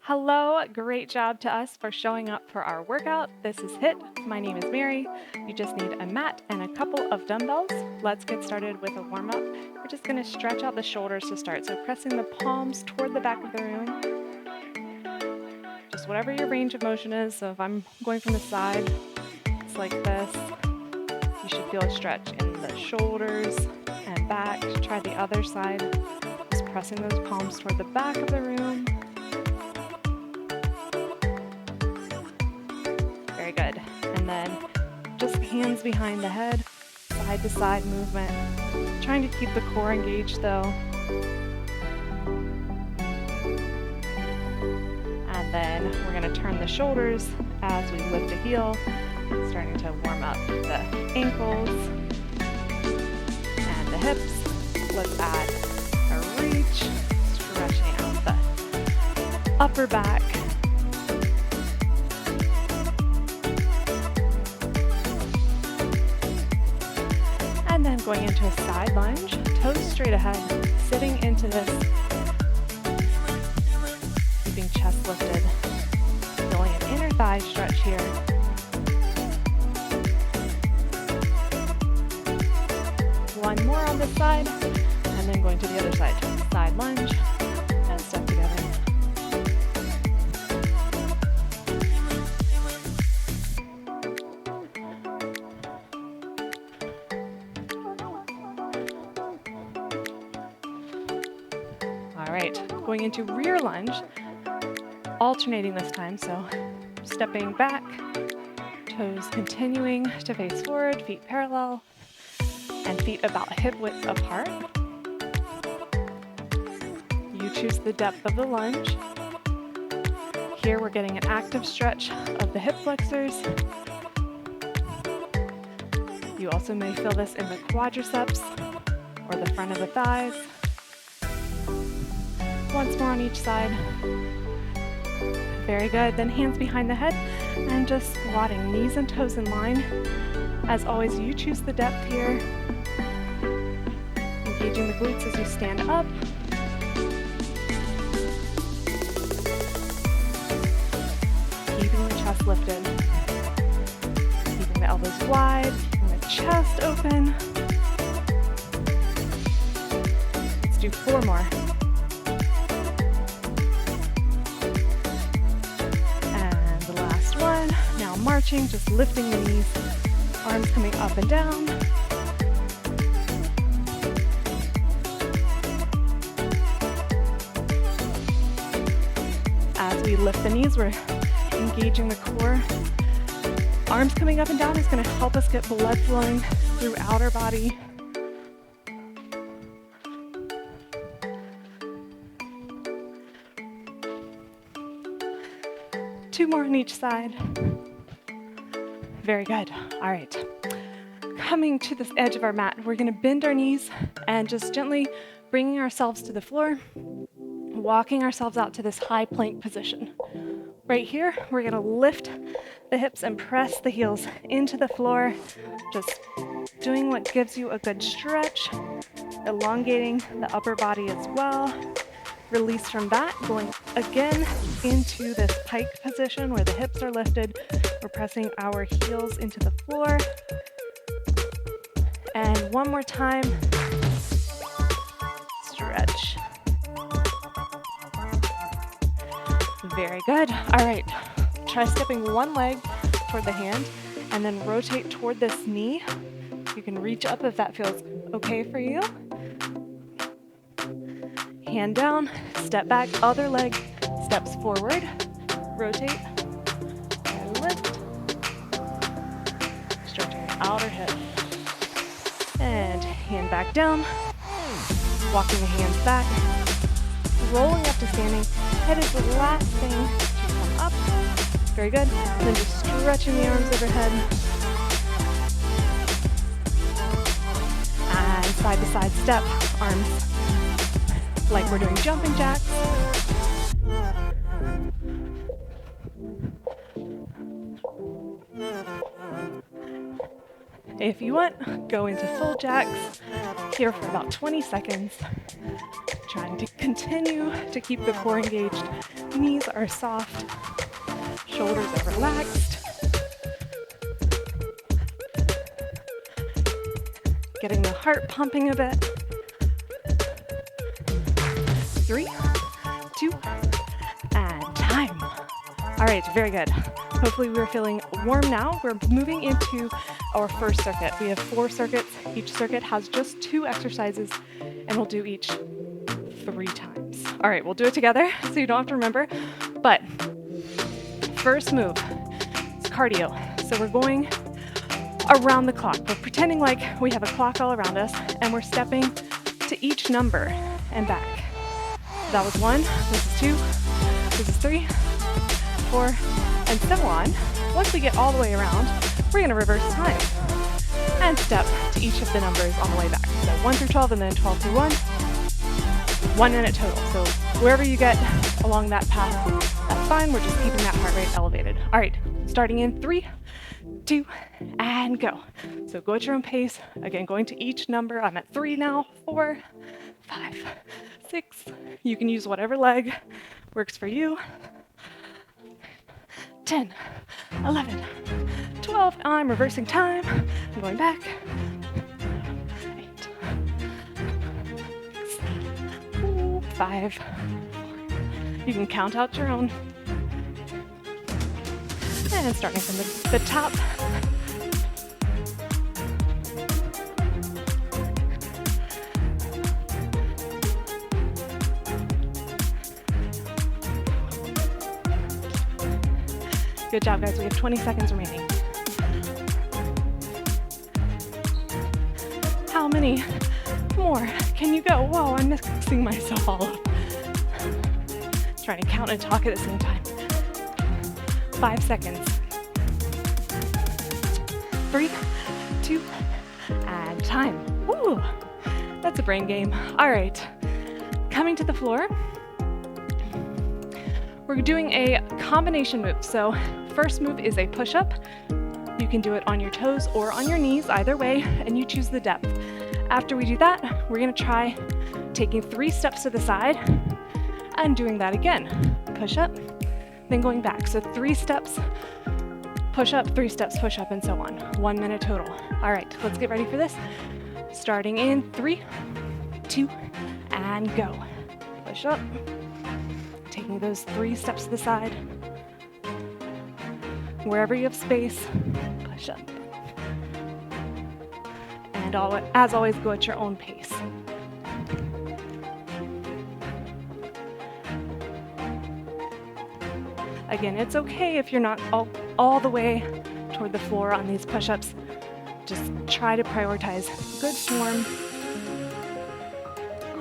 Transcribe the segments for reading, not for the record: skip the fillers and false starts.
Hello, great job to us for showing up for our workout. This is HIIT. My name is Mary. You just need a mat and a couple of dumbbells. Let's get started with a warm up. We're just going to stretch out the shoulders to start. So pressing the palms toward the back of the room. Just whatever your range of motion is. So if I'm going from the side, it's like this. You should feel a stretch in the shoulders and back. Try the other side. Just pressing those palms toward the back of the room. Very good. And then just hands behind the head, side to side movement. Trying to keep the core engaged though. And then we're going to turn the shoulders as we lift a heel, starting to warm up the ankles and the hips. Let's add a reach, stretching out the upper back. And then going into a side lunge, toes straight ahead, sitting into this, keeping chest lifted, feeling an inner thigh stretch here. One more on this side, and then going to the other side, side lunge, and step together. All right, going into rear lunge, alternating this time, so stepping back, toes continuing to face forward, feet parallel, and feet about hip width apart. You choose the depth of the lunge. Here we're getting an active stretch of the hip flexors. You also may feel this in the quadriceps or the front of the thighs. Once more on each side. Very good. Then hands behind the head and just squatting, knees and toes in line. As always, you choose the depth here. Engaging the glutes as you stand up. Keeping the chest lifted. Keeping the elbows wide, keeping the chest open. Let's do 4 more. Now marching, just lifting the knees, arms coming up and down. As we lift the knees, we're engaging the core. Arms coming up and down is going to help us get blood flowing throughout our body. Two more on each side. Very good. All right. Coming to this edge of our mat, we're going to bend our knees and just gently bringing ourselves to the floor, walking ourselves out to this high plank position. Right here, we're going to lift the hips and press the heels into the floor, just doing what gives you a good stretch, elongating the upper body as well. Release from that, going again into this pike position where the hips are lifted. We're pressing our heels into the floor. And one more time, stretch. Very good. All right, try stepping one leg toward the hand and then rotate toward this knee. You can reach up if that feels okay for you. Hand down, step back, other leg steps forward, rotate, and lift. Stretching your outer hip. And hand back down, walking the hands back, rolling up to standing. Head is the last thing to come up. Very good. And then just stretching the arms overhead. And side to side step, arms like we're doing jumping jacks. If you want, go into full jacks here for about 20 seconds. Trying to continue to keep the core engaged Knees are soft, shoulders are relaxed. Getting the heart pumping a bit. 3, 2, and time. All right, very good. Hopefully we're feeling warm now. We're moving into our first circuit. We have 4 circuits. Each circuit has just 2 exercises, and we'll do each 3 times. All right, we'll do it together so you don't have to remember. But first move is cardio. So we're going around the clock. We're pretending like we have a clock all around us, and we're stepping to each number and back. That was 1, this is 2, this is 3, 4, and so on. Once we get all the way around, we're gonna reverse time and step to each of the numbers on the way back. So 1 through 12 and then 12 through 1. 1 minute total. So wherever you get along that path, that's fine. We're just keeping that heart rate elevated. All right, starting in 3, 2, and go. So go at your own pace. Again, going to each number. I'm at 3 now, 4, 5, 6. You can use whatever leg works for you. 10, 11, 12. I'm reversing time. I'm going back. 8, 6, 5. You can count out your own. And starting from the top. Good job, guys. We have 20 seconds remaining. How many more can you go? Whoa, I'm mixing myself all up. Trying to count and talk at the same time. 5 seconds. 3, 2, and time. Woo! That's a brain game. All right. Coming to the floor. We're doing a combination move. So first move is a push-up. You can do it on your toes or on your knees, either way, and you choose the depth. After we do that, we're gonna try taking 3 steps to the side and doing that again. Push up, then going back. So 3 steps, push up, 3 steps, push up, and so on. 1 minute total. All right, let's get ready for this. Starting in 3, 2, and go. Push up, taking those 3 steps to the side. Wherever you have space, push up. And as always, go at your own pace. Again, it's okay if you're not all the way toward the floor on these push-ups. Just try to prioritize good form.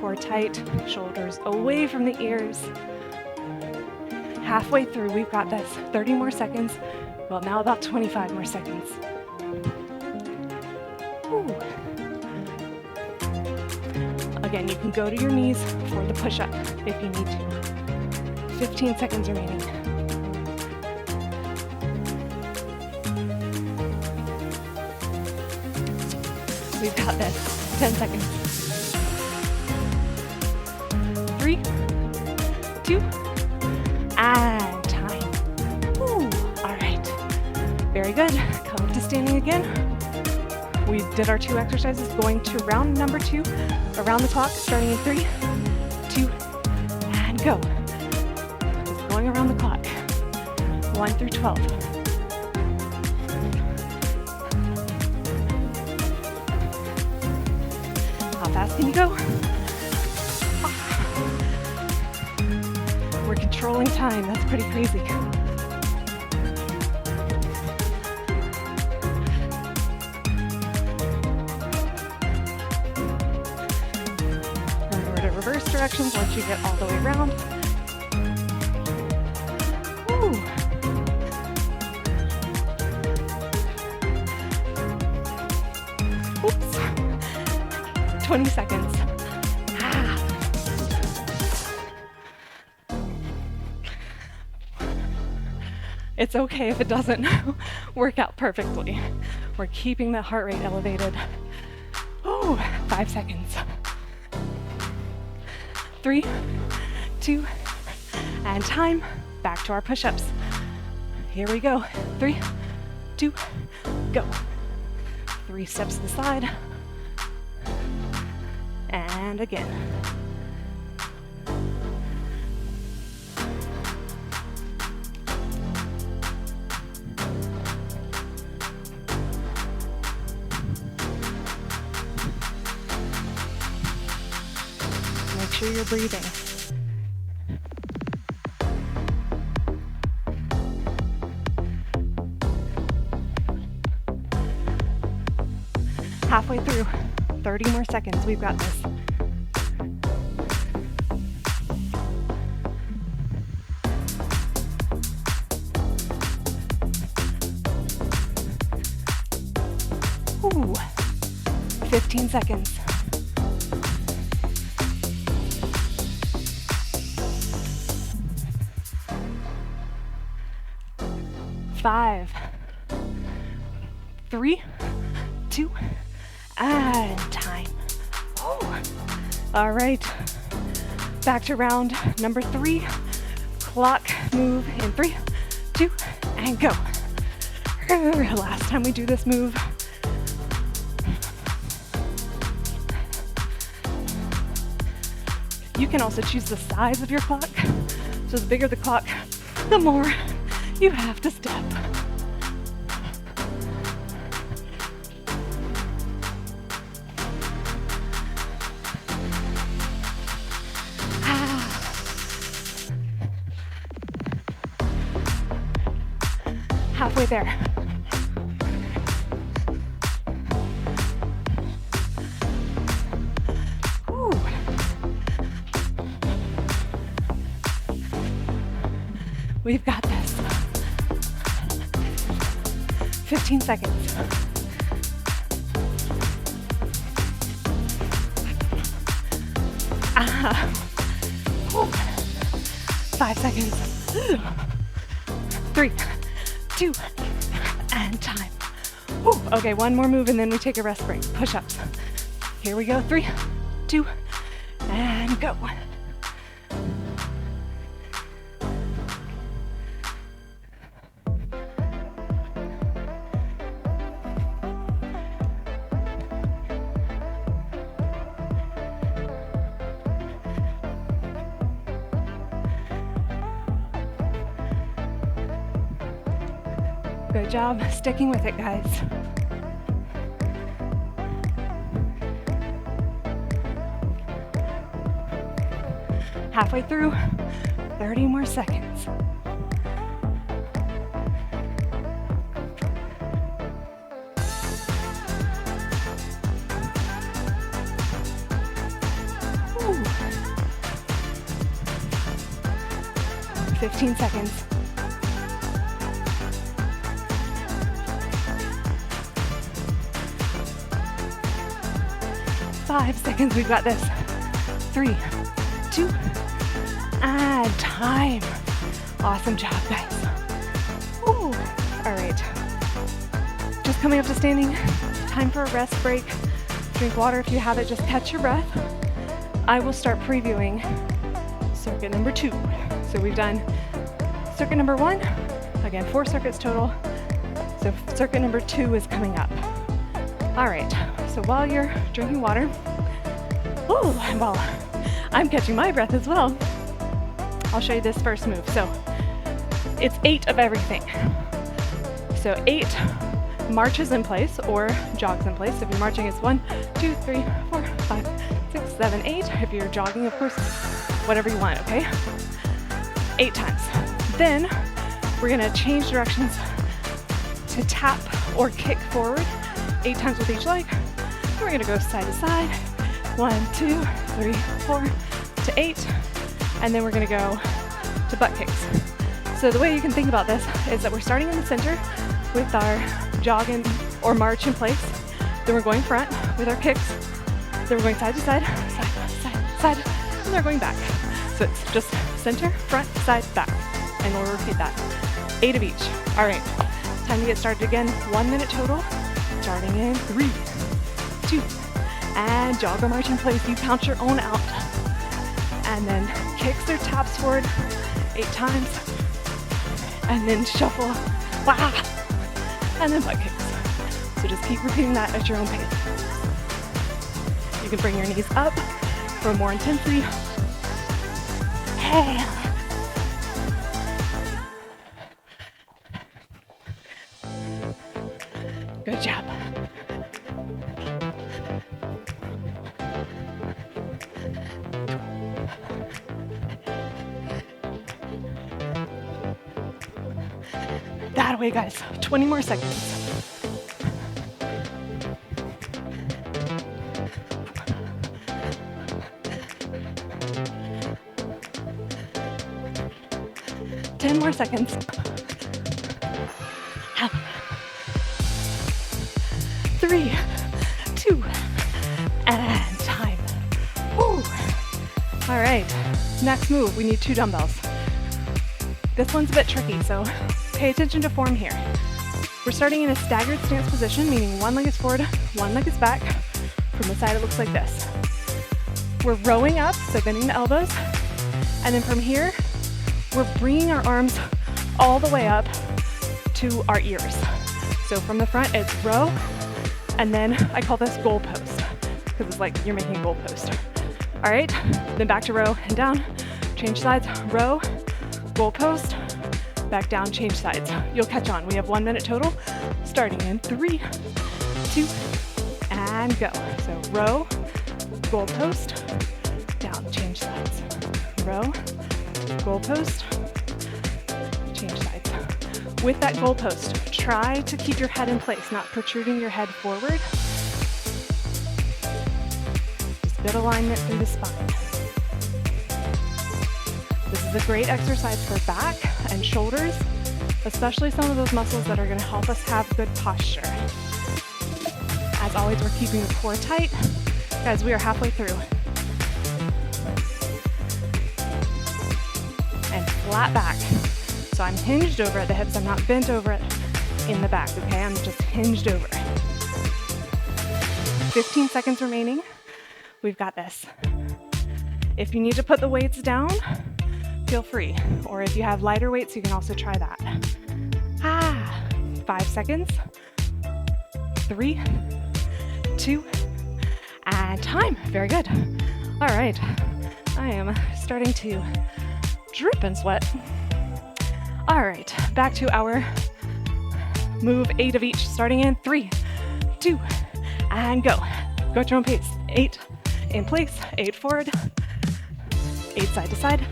Core tight, shoulders away from the ears. Halfway through, we've got this. 30 more seconds. Well, now about 25 more seconds. Ooh. Again, you can go to your knees for the push-up if you need to. 15 seconds remaining. We've got this. 10 seconds. 3, 2, and time. Woo. All right. Very good. Come up to standing again. We did our 2 exercises, going to round number 2, around the clock, starting in 3, 2, and go. Just going around the clock. 1 through 12. How fast can you go? We're controlling time. That's pretty crazy. Remember to reverse directions once you get all the way around. Woo. Oops. 20 seconds. It's okay if it doesn't work out perfectly. We're keeping the heart rate elevated. Oh, 5 seconds. 3, 2, and time. Back to our push-ups. Here we go. 3, 2, go. 3 steps to the side. And again. Make sure you're breathing. Halfway through, 30 more seconds, we've got this. Ooh, 15 seconds. 5, 3, 2, and time. Ooh. All right, back to round number 3. Clock move in 3, 2, and go. Last time we do this move. You can also choose the size of your clock. So the bigger the clock, the more you have to step. Halfway there. Ooh. We've got this. 15 seconds. Ooh. 5 seconds. 3, 2, and time. Ooh. Okay, one more move and then we take a rest break. Push-ups. Here we go. 3, 2, and go. Good job sticking with it, guys. Halfway through, 30 more seconds. Ooh. 15 seconds. 5 seconds, we've got this. 3, 2, and time. Awesome job, guys. Ooh. All right. Just coming up to standing. Time for a rest break. Drink water if you have it, just catch your breath. I will start previewing circuit number 2. So we've done circuit number 1. Again, 4 circuits total. So circuit number 2 is coming up. All right, so while you're drinking water, oh, well, I'm catching my breath as well. I'll show you this first move. So it's 8 of everything. So 8 marches in place or jogs in place. If you're marching, it's 1, 2, 3, 4, 5, 6, 7, 8. If you're jogging, of course, whatever you want, okay? 8 times. Then we're gonna change directions to tap or kick forward 8 times with each leg. And we're gonna go side to side. 1, 2, 3, 4 to 8. And then we're gonna go to butt kicks. So the way you can think about this is that we're starting in the center with our jog in, or march in place. Then we're going front with our kicks. Then we're going side to side, side, side, side, and then we're going back. So it's just center, front, side, back. And we'll repeat that. 8 of each. All right, time to get started again. 1 minute total. Starting in 3, 2, and jog or march in place. You count your own out. And then kicks or taps forward 8 times. And then shuffle. Wow. And then butt kicks. So just keep repeating that at your own pace. You can bring your knees up for more intensity. Hey. Good job. That way, guys. 20 more seconds. More seconds. 3, 2, and time. Woo. All right, next move, we need 2 dumbbells. This one's a bit tricky, so pay attention to form here. We're starting in a staggered stance position, meaning one leg is forward, one leg is back. From the side, it looks like this. We're rowing up, so bending the elbows, and then from here, we're bringing our arms all the way up to our ears. So from the front, it's row, and then I call this goal post, because it's like you're making a goal post. All right, then back to row and down, change sides, row, goal post, back down, change sides. You'll catch on. We have 1 minute total, starting in 3, 2, and go. So row, goal post, down, change sides, row, goalpost, change sides. With that goalpost, try to keep your head in place, not protruding your head forward. Just good alignment through the spine. This is a great exercise for back and shoulders, especially some of those muscles that are going to help us have good posture. As always, we're keeping the core tight. Guys, we are halfway through. And flat back. So I'm hinged over at the hips. I'm not bent over it in the back, okay? I'm just hinged over. 15 seconds remaining. We've got this. If you need to put the weights down, feel free. Or if you have lighter weights, you can also try that. 5 seconds. 3, 2, and time. Very good. All right. I am starting to drip and sweat. All right, back to our move 8 of each, starting in 3, 2, and go. Go at your own pace. 8 in place, 8 forward, 8 side to side,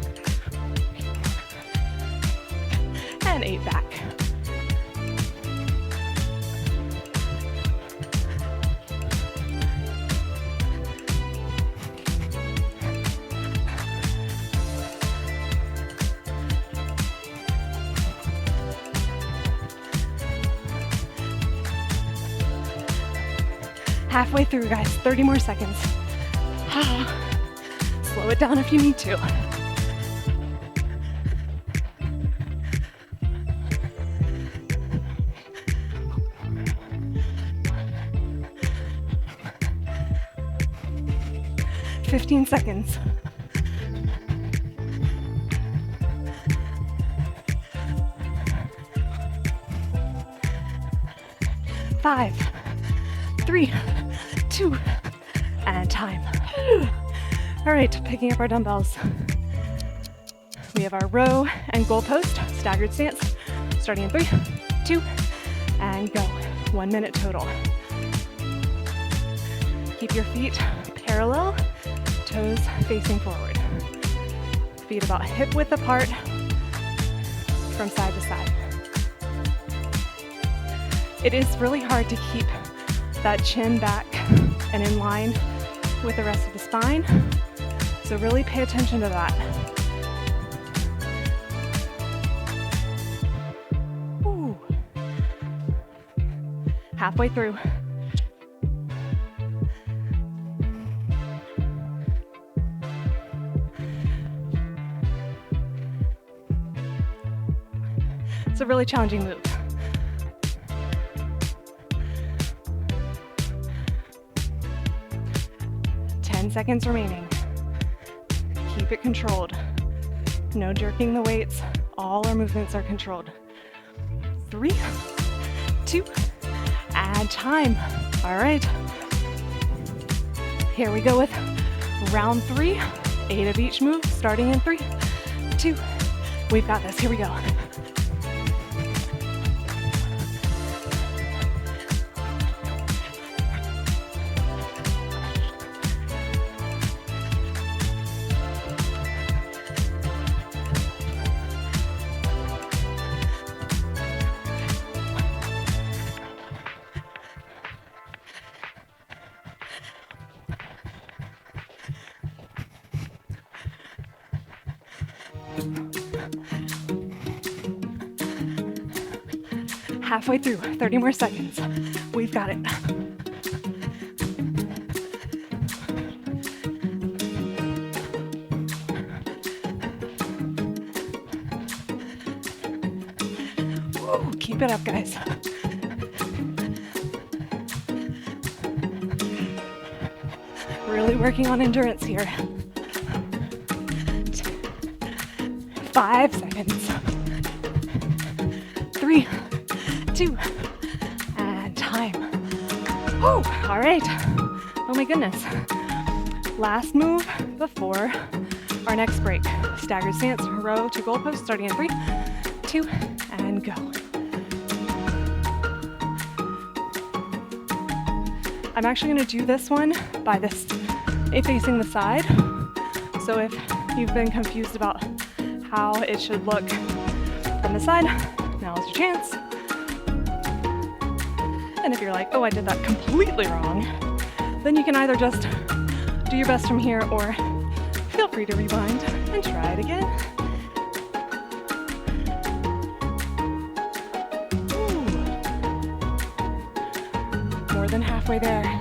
and 8 back. Halfway through, guys, 30 more seconds. Slow it down if you need to. "15 seconds. Five, 3, 2, and time. All right, picking up our dumbbells. We have our row and goal post, staggered stance, starting in 3, 2, and go. 1 minute total. Keep your feet parallel, toes facing forward. Feet about hip width apart from side to side. It is really hard to keep that chin back and in line with the rest of the spine. So really pay attention to that. Ooh. Halfway through. It's a really challenging move. Seconds remaining. Keep it controlled. No jerking the weights. All our movements are controlled. 3, 2, and time. All right. Here we go with round 3, 8 of each move, starting in 3, 2. We've got this. Here we go. Halfway through, 30 more seconds. We've got it. Woo, keep it up, guys. Really working on endurance here. 5 seconds. 3, 2, and time. Woo, all right. Oh my goodness. Last move before our next break. Staggered stance, row to goalpost, starting in 3, 2, and go. I'm actually gonna do this one by this, facing the side. So if you've been confused about how it should look from the side, now is your chance. And if you're like, oh, I did that completely wrong, then you can either just do your best from here or feel free to rewind and try it again. Ooh. More than halfway there.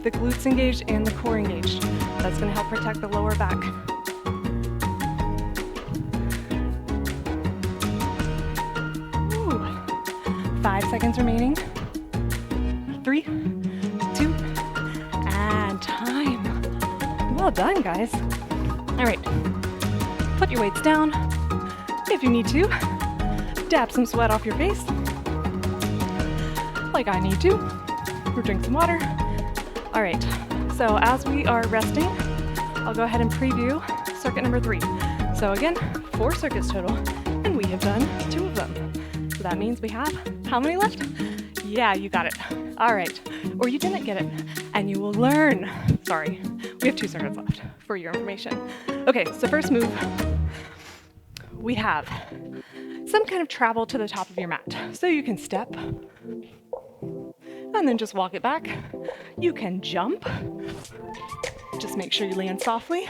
The glutes engaged and the core engaged. That's going to help protect the lower back. Ooh. 5 seconds remaining. 3, 2, and time. Well done, guys. All right, put your weights down. If you need to, dab some sweat off your face, like I need to, or drink some water. All right, so as we are resting, I'll go ahead and preview circuit number 3. So again, 4 circuits total, and we have done 2 of them. So that means we have how many left? Yeah, you got it. All right, or you didn't get it, and you will learn. Sorry, we have 2 circuits left for your information. Okay, so first move, we have some kind of travel to the top of your mat. So you can step, and then just walk it back. You can jump. Just make sure you land softly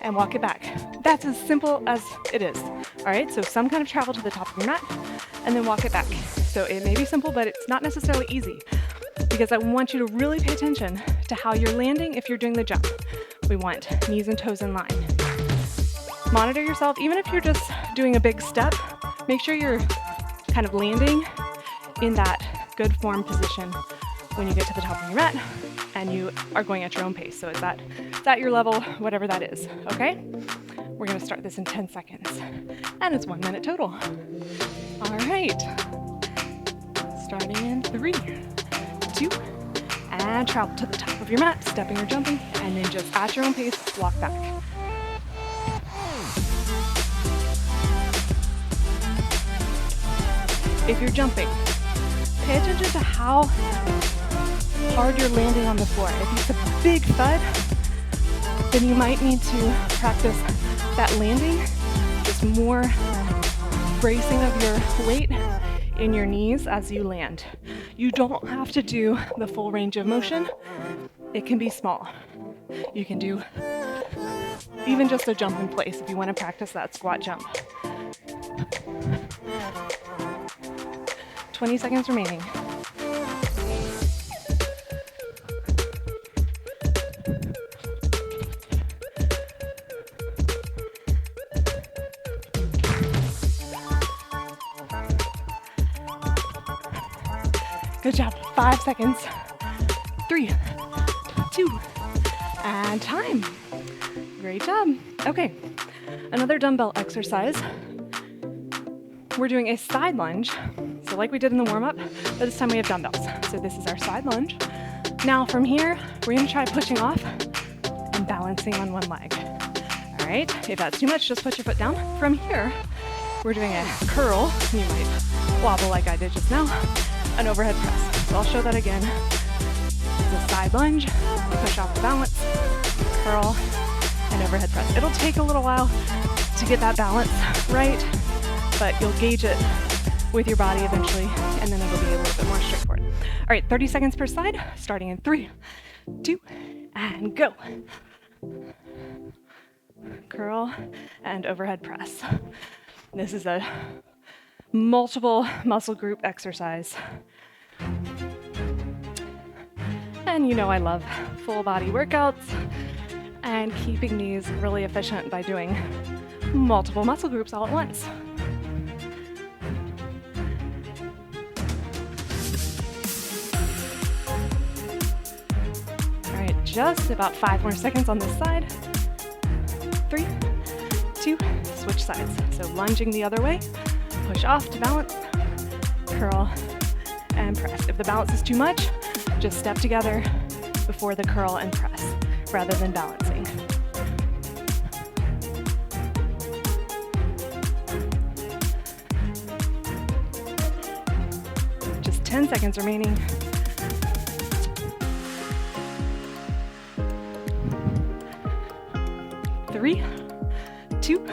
and walk it back. That's as simple as it is. All right, so some kind of travel to the top of your mat and then walk it back. So it may be simple, but it's not necessarily easy because I want you to really pay attention to how you're landing if you're doing the jump. We want knees and toes in line. Monitor yourself, even if you're just doing a big step, make sure you're kind of landing in that good form position when you get to the top of your mat and you are going at your own pace. So it's at your level, whatever that is, okay? We're gonna start this in 10 seconds and it's 1 minute total. All right, starting in 3, 2, and travel to the top of your mat, stepping or jumping, and then just at your own pace, walk back. If you're jumping, pay attention to how hard you're landing on the floor. If it's a big thud, then you might need to practice that landing, just more bracing of your weight in your knees as you land. You don't have to do the full range of motion. It can be small. You can do even just a jump in place if you want to practice that squat jump. 20 seconds remaining. Good job. 5 seconds. 3, 2, and time. Great job. Okay, another dumbbell exercise. We're doing a side lunge. So like we did in the warm-up, but this time we have dumbbells. So this is our side lunge. Now from here, we're gonna try pushing off and balancing on one leg. All right, if that's too much, just put your foot down. From here, we're doing a curl. You might wobble like I did just now. An overhead press. So I'll show that again. It's a side lunge, push off the balance, curl, and overhead press. It'll take a little while to get that balance right, but you'll gauge it with your body eventually, and then it'll be a little bit more straightforward. All right, 30 seconds per side, starting in 3, 2, and go. Curl and overhead press. This is a multiple muscle group exercise. And you know I love full body workouts and keeping these really efficient by doing multiple muscle groups all at once. All right, just about 5 more seconds on this side. 3, 2, switch sides. So lunging the other way, push off to balance, curl, and press. If the balance is too much, just step together before the curl and press, rather than balancing. Just 10 seconds remaining. Three, 2,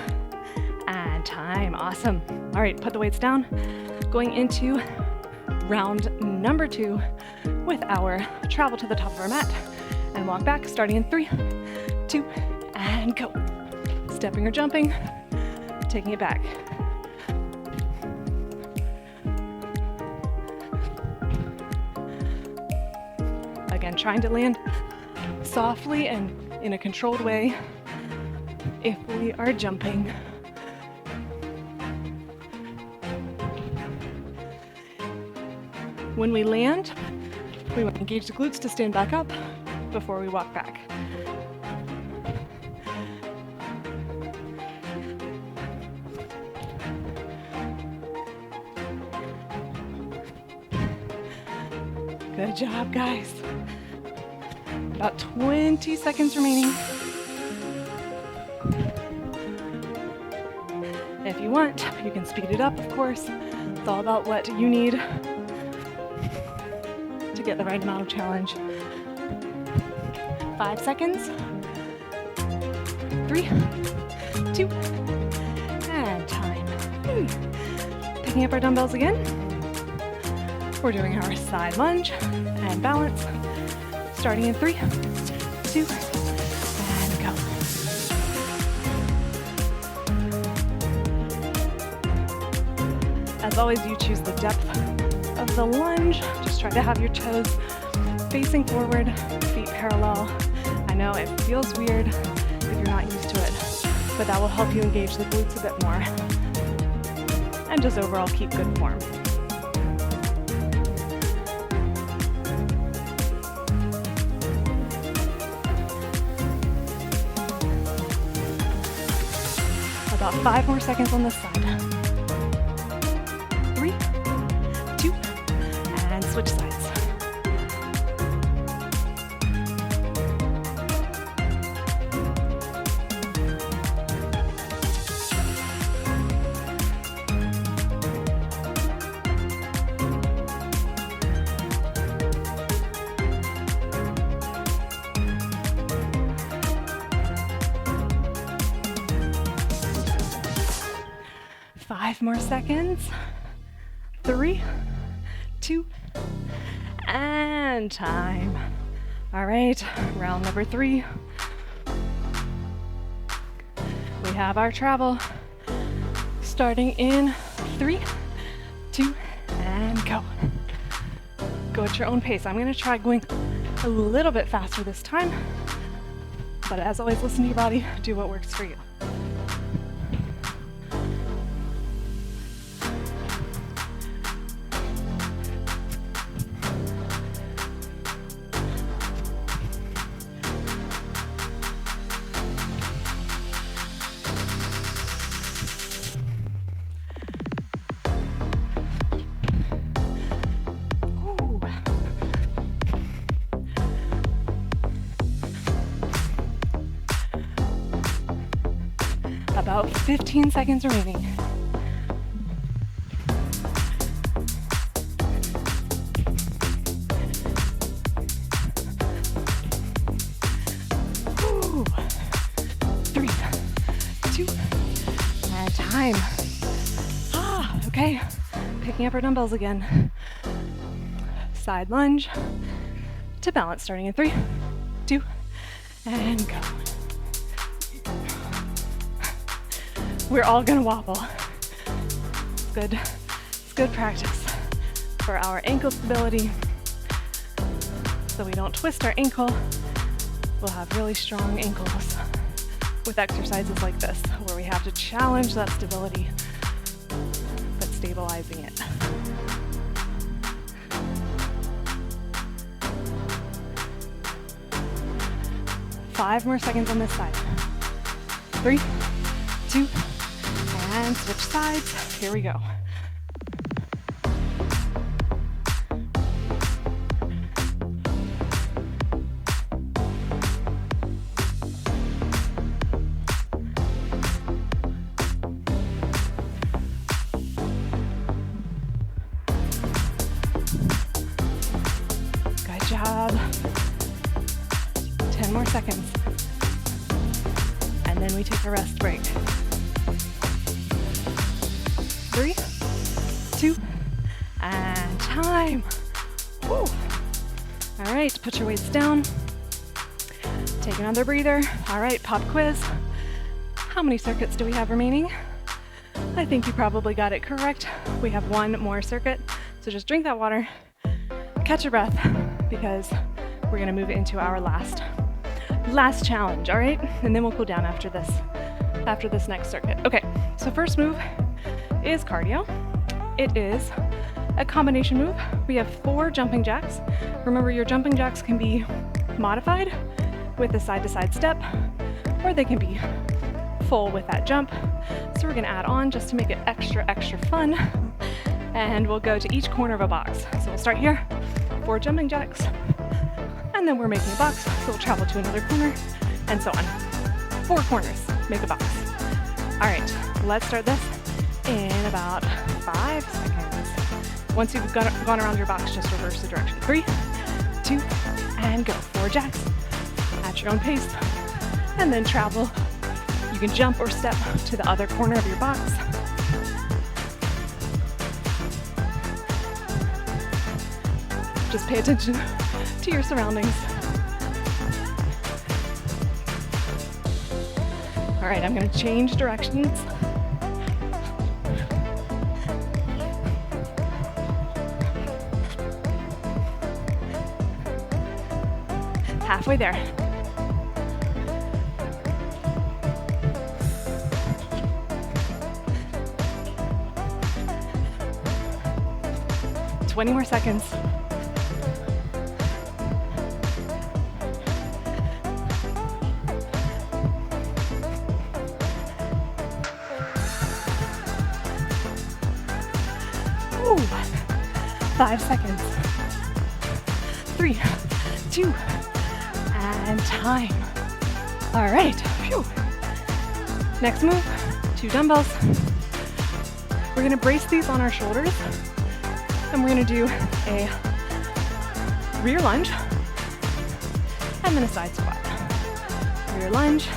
and time. Awesome. All right, put the weights down. Going into round number 2 with our travel to the top of our mat and walk back, starting in 3, 2, and go. Stepping or jumping, taking it back. Again, trying to land softly and in a controlled way if we are jumping. When we land, we want to engage the glutes to stand back up before we walk back. Good job, guys. About 20 seconds remaining. If you want, you can speed it up, of course. It's all about what you need to get the right amount of challenge. 5 seconds. 3, 2, and time. Picking up our dumbbells again. We're doing our side lunge and balance. Starting in 3, 2, and go. As always, you choose the depth of the lunge. Just try to have your toes facing forward, feet parallel. I know it feels weird if you're not used to it, but that will help you engage the glutes a bit more and just overall keep good form. About 5 more seconds on this side. 3, 2, and switch sides. More seconds. 3, 2, and time. All right, round number 3. We have our travel. Starting in 3, 2, and go. Go at your own pace. I'm gonna try going a little bit faster this time, but as always, listen to your body, do what works for you. About 15 seconds remaining. Ooh. 3, 2, and time. Okay, picking up our dumbbells again. Side lunge to balance, starting in 3, 2, and go. We're all gonna wobble. It's good practice for our ankle stability. So we don't twist our ankle. We'll have really strong ankles with exercises like this, where we have to challenge that stability, but stabilizing it. Five more seconds on this side. 3, 2, and switch sides. Here we go. Good job. 10 more seconds. And then we take a rest break. 3, 2, and time. Woo. All right, put your weights down. Take another breather. All right, pop quiz. How many circuits do we have remaining? I think you probably got it correct. We have one more circuit. So just drink that water, catch your breath, because we're gonna move into our last challenge, all right? And then we'll cool down after this next circuit. Okay, so first move is cardio. It is a combination move. We have 4 jumping jacks. Remember, your jumping jacks can be modified with a side-to-side step, or they can be full with that jump. So we're gonna add on just to make it extra fun. And we'll go to each corner of a box. So we'll start here, 4 jumping jacks, and then we're making a box, so we'll travel to another corner, and so on. 4 corners, make a box. All right, let's start this in about 5 seconds. Once you've gone around your box, just reverse the direction. 3, 2, and go. 4 jacks at your own pace, and then travel. You can jump or step to the other corner of your box. Just pay attention to your surroundings. All right, I'm gonna change directions. Halfway there. Twenty more seconds. Ooh, 5 seconds. 3, 2, and time. All right. Phew. Next move, 2 dumbbells. We're gonna brace these on our shoulders, and we're gonna do a rear lunge and then a side squat. Rear lunge,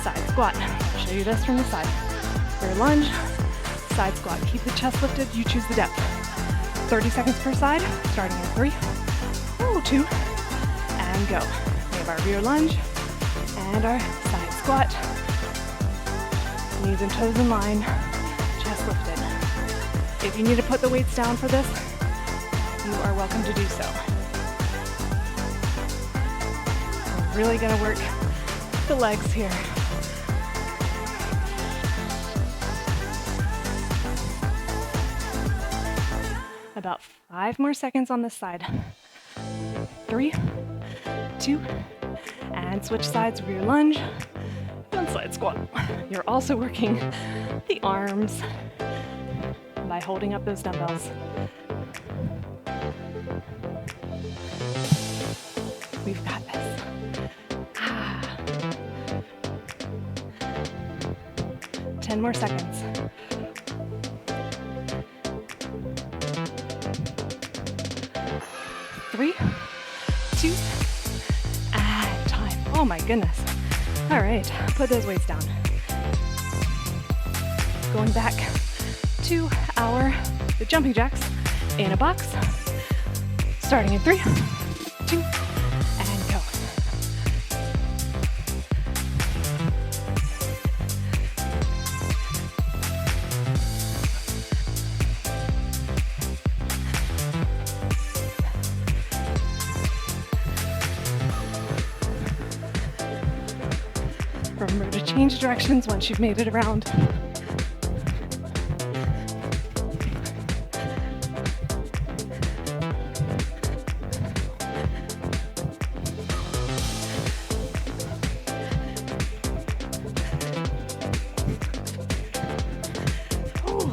side squat. I'll show you this from the side. Rear lunge, side squat. Keep the chest lifted, you choose the depth. 30 seconds per side, starting in 3, 2, and go. We have our rear lunge and our side squat. Knees and toes in line, chest lifted. If you need to put the weights down for this, you are welcome to do so. We're really gonna work the legs here. About 5 more seconds on this side. 3, 2, and switch sides, rear lunge, and side squat. You're also working the arms by holding up those dumbbells. We've got this. 10 more seconds. 3, 2, and time. Oh my goodness. All right, put those weights down. Going back to the jumping jacks in a box. Starting in 3, 2, and go. Remember to change directions once you've made it around. Ooh.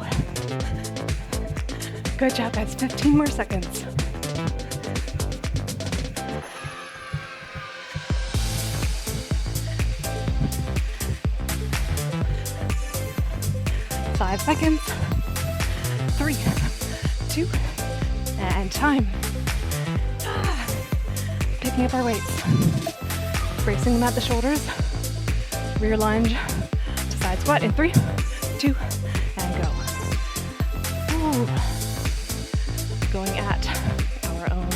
Good job, guys. 15 more seconds. Five seconds. 3, 2, and time. Picking up our weights. Bracing them at the shoulders. Rear lunge to side squat in 3, 2, and go. Ooh. Going at our own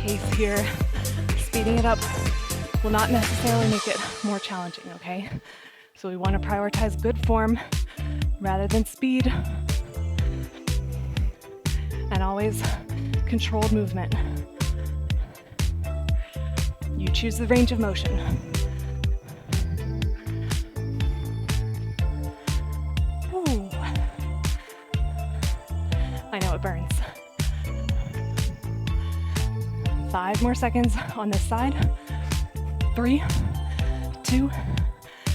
pace here. Speeding it up will not necessarily make it more challenging, okay? So we want to prioritize good form rather than speed, and always controlled movement. You choose the range of motion. Ooh. I know it burns. 5 more seconds on this side. 3, 2,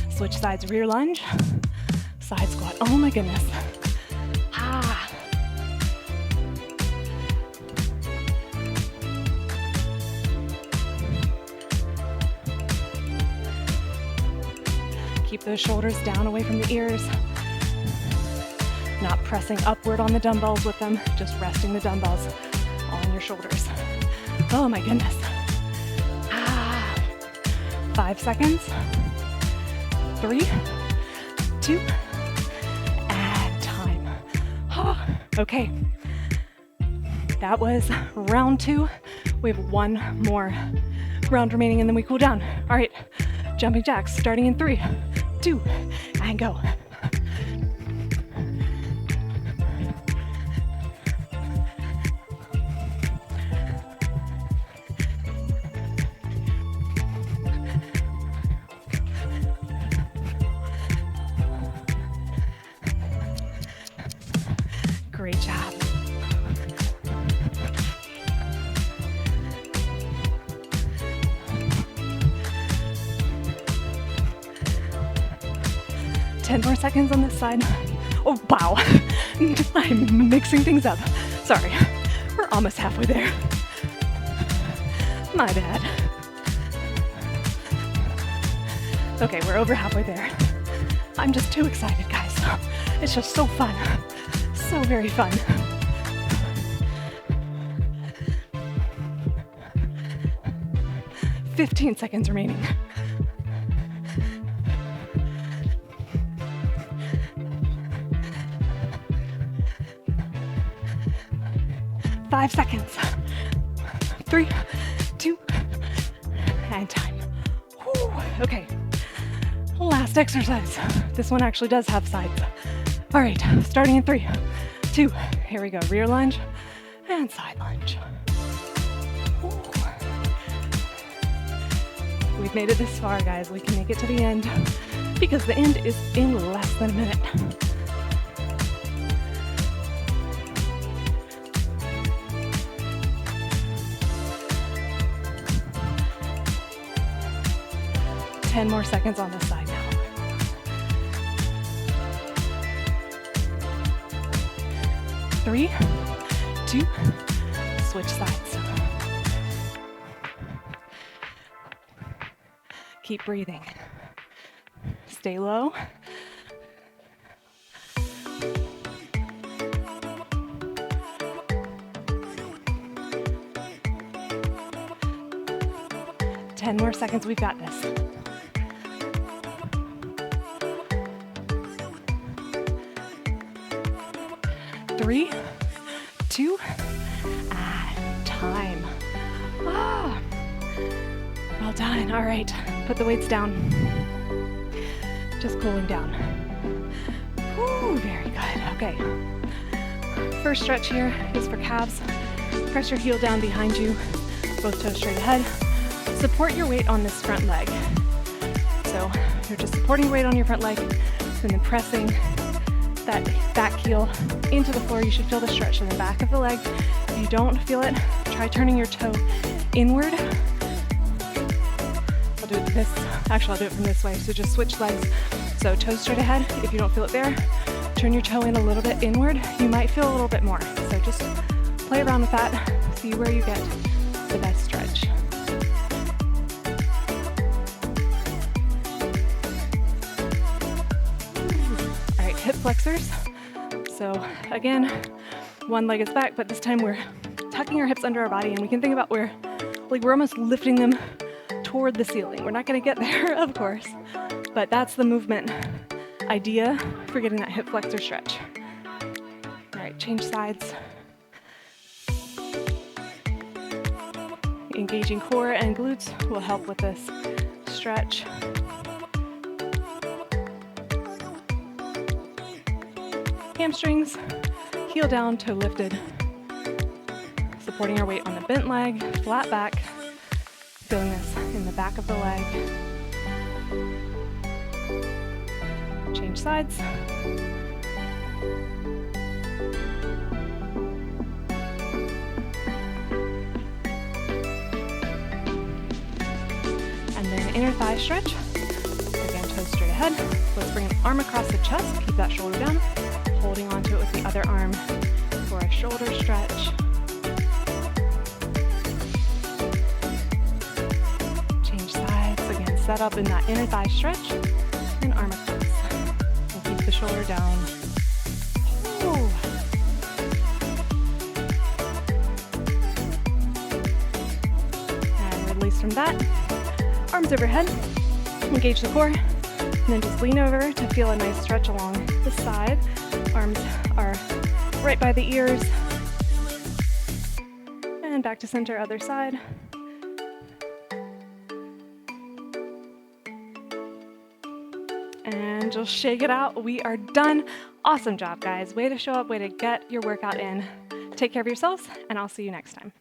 switch sides, rear lunge. Side squat. Oh my goodness. Ah. Keep those shoulders down away from the ears. Not pressing upward on the dumbbells with them, just resting the dumbbells on your shoulders. Oh my goodness. Ah. 5 seconds. 3, 2, okay, that was round 2. We have 1 more round remaining and then we cool down. All right, jumping jacks starting in 3, 2, and go. Great job. Ten more seconds on this side. Oh, wow. I'm mixing things up. Sorry. We're almost halfway there. My bad. Okay, we're over halfway there. I'm just too excited, guys. It's just so fun. So very fun. "15 seconds remaining. Five seconds. 3, 2, and time. Whew. Okay, last exercise. This one actually does have sides. All right, starting in 3, 2, here we go. Rear lunge and side lunge. Ooh. We've made it this far, guys. We can make it to the end because the end is in less than a minute. Ten more seconds on this side now. 3, 2, switch sides. Keep breathing. Stay low. 10 more seconds. We've got this. 3, 2, and time. Ah, well done. All right, put the weights down. Just cooling down. Ooh, very good. Okay. First stretch here is for calves. Press your heel down behind you, both toes straight ahead. Support your weight on this front leg. So you're just supporting weight on your front leg and then pressing that back heel into the floor. You should feel the stretch in the back of the leg. If you don't feel it, try turning your toe inward. I'll do it this, actually I'll do it from this way. So just switch legs. So toes straight ahead. If you don't feel it there, turn your toe in a little bit inward. You might feel a little bit more. So just play around with that. See where you get the best stretch. All right, hip flexors. So again, one leg is back, but this time we're tucking our hips under our body, and we can think about we're almost lifting them toward the ceiling. We're not gonna get there, of course, but that's the movement idea for getting that hip flexor stretch. All right, change sides. Engaging core and glutes will help with this stretch. Hamstrings, heel down, toe lifted. Supporting our weight on the bent leg, flat back. Feeling this in the back of the leg. Change sides. And then inner thigh stretch. Again, toes straight ahead. Let's bring an arm across the chest. Keep that shoulder down. Holding onto it with the other arm for a shoulder stretch. Change sides. Again, set up in that inner thigh stretch and arm across. And keep the shoulder down. Ooh. And release from that. Arms overhead. Engage the core. And then just lean over to feel a nice stretch along the side. Arms are right by the ears. And back to center, other side. And just shake it out. We are done. Awesome job, guys. Way to show up, way to get your workout in. Take care of yourselves, and I'll see you next time.